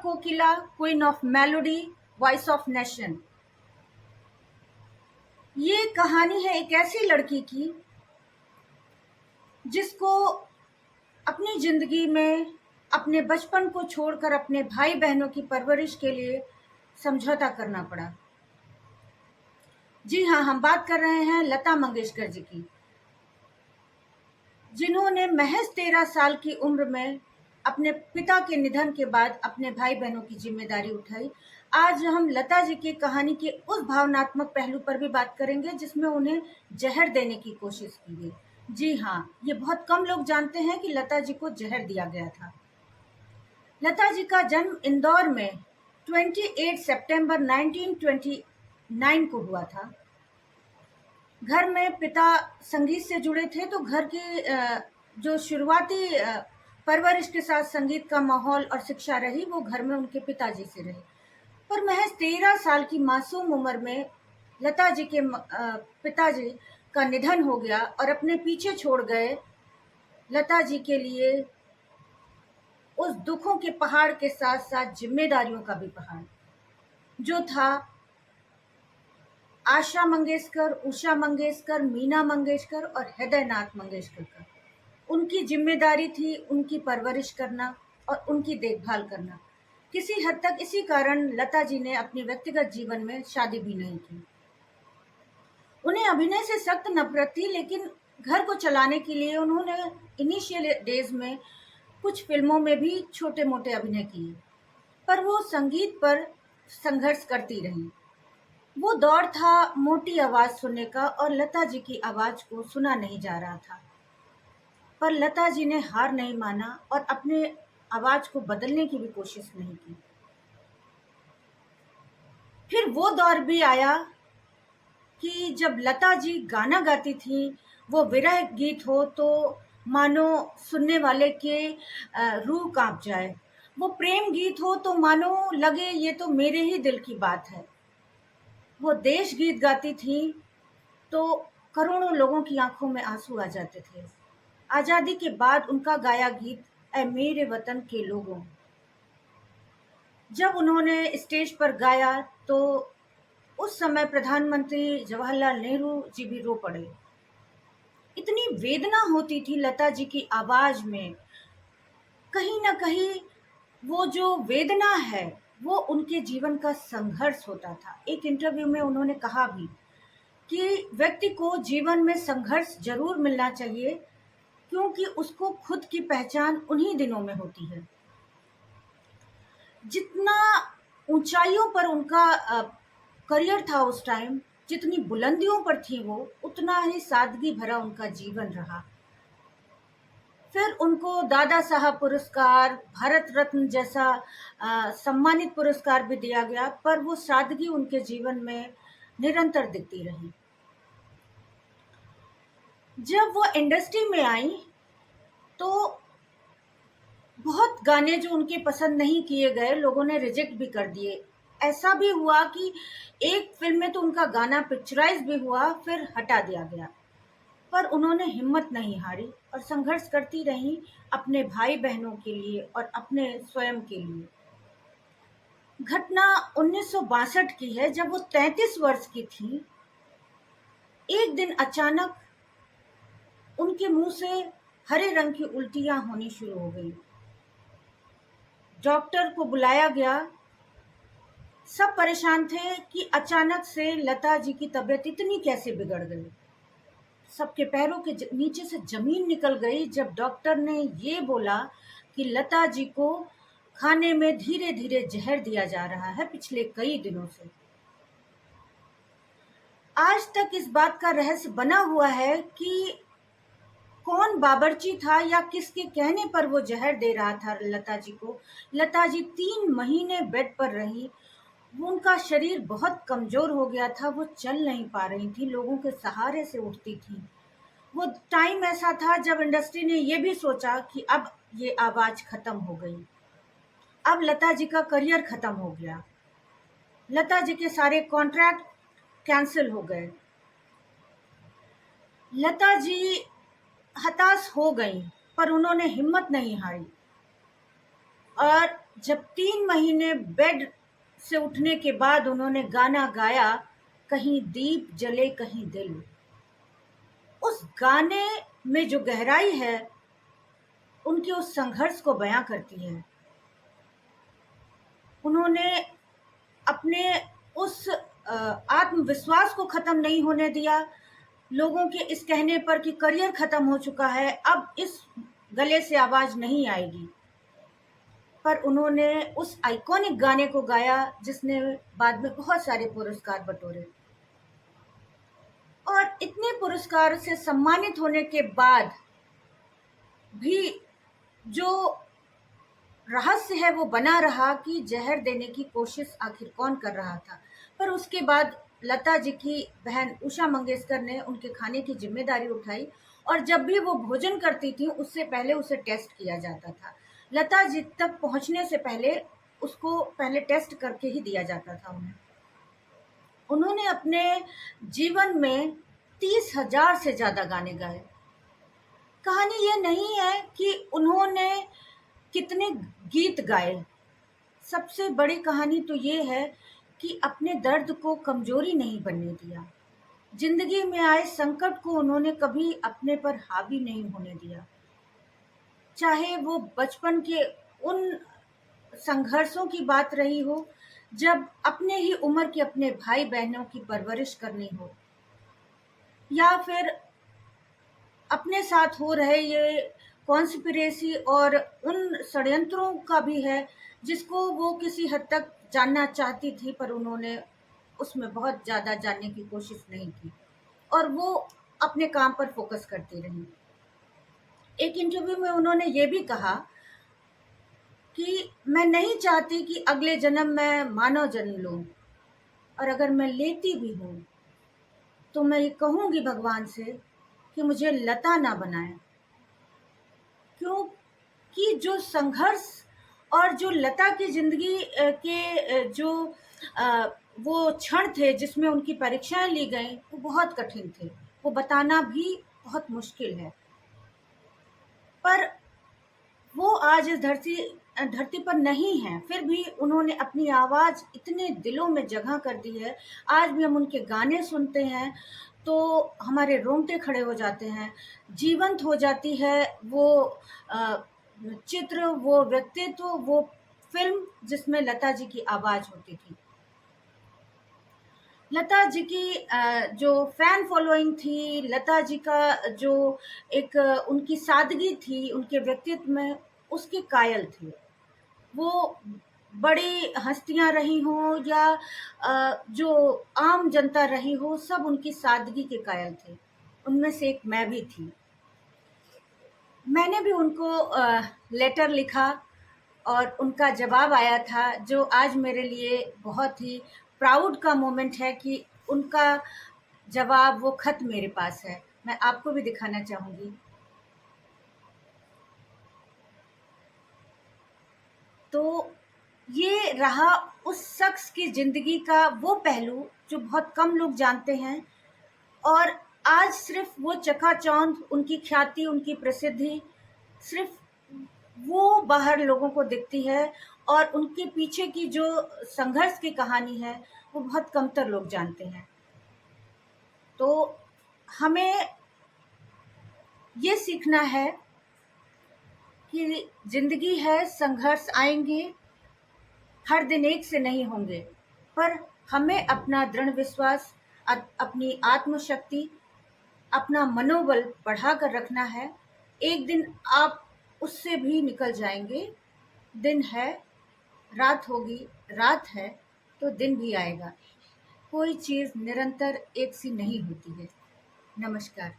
Kokila, queen of melody, voice of nation. ये कहानी है एक ऐसी लड़की की जिसको अपनी जिंदगी में अपने बचपन को छोड़कर अपने भाई बहनों की परवरिश के लिए समझौता करना पड़ा। जी हाँ, हम बात कर रहे हैं लता मंगेशकर जी की, जिन्होंने महज 13 साल की उम्र में अपने पिता के निधन के बाद अपने भाई बहनों की जिम्मेदारी उठाई। आज हम लता जी की कहानी के उस भावनात्मक पहलू पर भी बात करेंगे जिसमें उन्हें जहर देने की कोशिश की गई। जी हाँ, ये बहुत कम लोग जानते हैं कि लता जी को जहर दिया गया था। लता जी का जन्म इंदौर में 28 सितंबर 1929 को हुआ था। घर में पिता संगीत से जुड़े थे, तो घर की जो शुरुआती परवरिश के साथ संगीत का माहौल और शिक्षा रही वो घर में उनके पिताजी से रही। पर महज 13 साल की मासूम उम्र में लता जी के पिताजी का निधन हो गया और अपने पीछे छोड़ गए लता जी के लिए उस दुखों के पहाड़ के साथ साथ जिम्मेदारियों का भी पहाड़, जो था आशा मंगेशकर, उषा मंगेशकर, मीना मंगेशकर और हृदयनाथ मंगेशकर का। उनकी जिम्मेदारी थी उनकी परवरिश करना और उनकी देखभाल करना। किसी हद तक इसी कारण लता जी ने अपने व्यक्तिगत जीवन में शादी भी नहीं की। उन्हें अभिनय से सख्त नफरत थी, लेकिन घर को चलाने के लिए उन्होंने इनिशियल डेज में कुछ फिल्मों में भी छोटे मोटे अभिनय किए, पर वो संगीत पर संघर्ष करती रही। वो दौर था मोटी आवाज सुनने का और लता जी की आवाज को सुना नहीं जा रहा था। पर लता जी ने हार नहीं माना और अपने आवाज को बदलने की भी कोशिश नहीं की। फिर वो दौर भी आया कि जब लता जी गाना गाती थी, वो विरह गीत हो तो मानो सुनने वाले के रूह कांप जाए, वो प्रेम गीत हो तो मानो लगे ये तो मेरे ही दिल की बात है, वो देश गीत गाती थी तो करोड़ों लोगों की आंखों में आंसू आ जाते थे। आजादी के बाद उनका गाया गीत ऐ मेरे वतन के लोगों, जब उन्होंने स्टेज पर गाया तो उस समय प्रधानमंत्री जवाहरलाल नेहरू जी भी रो पड़े। इतनी वेदना होती थी लता जी की आवाज में। कहीं ना कहीं वो जो वेदना है वो उनके जीवन का संघर्ष होता था। एक इंटरव्यू में उन्होंने कहा भी कि व्यक्ति को जीवन में संघर्ष जरूर मिलना चाहिए, क्योंकि उसको खुद की पहचान उन्हीं दिनों में होती है। जितना ऊंचाइयों पर उनका करियर था उस टाइम, जितनी बुलंदियों पर थी वो, उतना ही सादगी भरा उनका जीवन रहा। फिर उनको दादा साहब पुरस्कार, भारत रत्न जैसा सम्मानित पुरस्कार भी दिया गया, पर वो सादगी उनके जीवन में निरंतर दिखती रही। जब वो इंडस्ट्री में आई तो बहुत गाने जो उनके पसंद नहीं किए गए, लोगों ने रिजेक्ट भी कर दिए। ऐसा भी हुआ कि एक फिल्म में तो उनका गाना पिक्चराइज भी हुआ, फिर हटा दिया गया। पर उन्होंने हिम्मत नहीं हारी और संघर्ष करती रही अपने भाई बहनों के लिए और अपने स्वयं के लिए। घटना 1962 की है, जब वो 33 वर्ष की थी। एक दिन अचानक उनके मुंह से हरे रंग की उल्टियां होनी शुरू हो गई। डॉक्टर को बुलाया गया। सब परेशान थे कि अचानक से लता जी की तबीयत इतनी कैसे बिगड़ गई। सबके पैरों के नीचे से जमीन निकल गई जब डॉक्टर ने ये बोला कि लता जी को खाने में धीरे धीरे जहर दिया जा रहा है पिछले कई दिनों से। आज तक इस बात का रहस्य बना हुआ है कि कौन बावर्ची था या किसके कहने पर वो जहर दे रहा था लता जी को। लता जी 3 महीने बेड पर रही। उनका शरीर बहुत कमजोर हो गया था, वो चल नहीं पा रही थी, लोगों के सहारे से उठती थी। वो टाइम ऐसा था जब इंडस्ट्री ने ये भी सोचा कि अब ये आवाज खत्म हो गई, अब लता जी का करियर खत्म हो गया, लता जी के सारे कॉन्ट्रैक्ट कैंसिल हो गए। लता जी हताश हो गई, पर उन्होंने हिम्मत नहीं हारी और जब 3 महीने बेड से उठने के बाद उन्होंने गाना गाया, कहीं दीप जले कहीं दिल, उस गाने में जो गहराई है उनके उस संघर्ष को बयां करती है। उन्होंने अपने उस आत्मविश्वास को खत्म नहीं होने दिया। लोगों के इस कहने पर कि करियर खत्म हो चुका है, अब इस गले से आवाज नहीं आएगी, पर उन्होंने उस आइकॉनिक गाने को गाया जिसने बाद में बहुत सारे पुरस्कार बटोरे। और इतने पुरस्कार से सम्मानित होने के बाद भी जो रहस्य है वो बना रहा कि जहर देने की कोशिश आखिर कौन कर रहा था। पर उसके बाद लता जी की बहन उषा मंगेशकर ने उनके खाने की जिम्मेदारी उठाई, और जब भी वो भोजन करती थी उससे पहले उसे टेस्ट किया जाता था। लता जी तक पहुंचने से पहले उसको पहले टेस्ट करके ही दिया जाता था उन्हें। उन्होंने अपने जीवन में 30,000 से ज्यादा गाने गाए। कहानी ये नहीं है कि उन्होंने कितने गीत गाए, सबसे बड़ी कहानी तो ये है कि अपने दर्द को कमजोरी नहीं बनने दिया। जिंदगी में आए संकट को उन्होंने कभी अपने पर हावी नहीं होने दिया। चाहे वो बचपन के उन संघर्षों की बात रही हो जब अपने ही उम्र के अपने भाई बहनों की परवरिश करनी हो, या फिर अपने साथ हो रहे ये कॉन्स्पिरेसी और उन षड्यंत्रों का भी है जिसको वो किसी हद तक जानना चाहती थी, पर उन्होंने उसमें बहुत ज़्यादा जानने की कोशिश नहीं की और वो अपने काम पर फोकस करती रही। एक इंटरव्यू में उन्होंने ये भी कहा कि मैं नहीं चाहती कि अगले जन्म मैं मानव जन्म लूं, और अगर मैं लेती भी हूं तो मैं ये कहूंगी भगवान से कि मुझे लता ना बनाए, क्योंकि जो संघर्ष और जो लता की जिंदगी के जो वो क्षण थे जिसमें उनकी परीक्षाएं ली गई वो बहुत कठिन थे, वो बताना भी बहुत मुश्किल है। पर वो आज इस धरती पर नहीं है, फिर भी उन्होंने अपनी आवाज़ इतने दिलों में जगह कर दी है। आज भी हम उनके गाने सुनते हैं तो हमारे रोंगटे खड़े हो जाते हैं, जीवंत हो जाती है वो चित्र, वो व्यक्तित्व, वो फिल्म जिसमें लता जी की आवाज़ होती थी। लता जी की जो फैन फॉलोइंग थी, लता जी का जो एक उनकी सादगी थी उनके व्यक्तित्व में, उसके कायल थे। वो बड़ी हस्तियां रही हों या जो आम जनता रही हो, सब उनकी सादगी के कायल थे। उनमें से एक मैं भी थी। मैंने भी उनको लेटर लिखा और उनका जवाब आया था, जो आज मेरे लिए बहुत ही प्राउड का मोमेंट है कि उनका जवाब, वो खत मेरे पास है। मैं आपको भी दिखाना चाहूँगी। तो ये रहा उस शख्स की ज़िंदगी का वो पहलू जो बहुत कम लोग जानते हैं, और आज सिर्फ वो चकाचौंध, उनकी ख्याति, उनकी प्रसिद्धि सिर्फ वो बाहर लोगों को दिखती है, और उनके पीछे की जो संघर्ष की कहानी है वो बहुत कमतर लोग जानते हैं। तो हमें ये सीखना है कि जिंदगी है, संघर्ष आएंगे, हर दिन एक से नहीं होंगे, पर हमें अपना दृढ़ विश्वास, अपनी आत्मशक्ति, अपना मनोबल बढ़ा कर रखना है। एक दिन आप उससे भी निकल जाएंगे। दिन है, रात होगी, रात है तो दिन भी आएगा। कोई चीज़ निरंतर एक सी नहीं होती है। नमस्कार।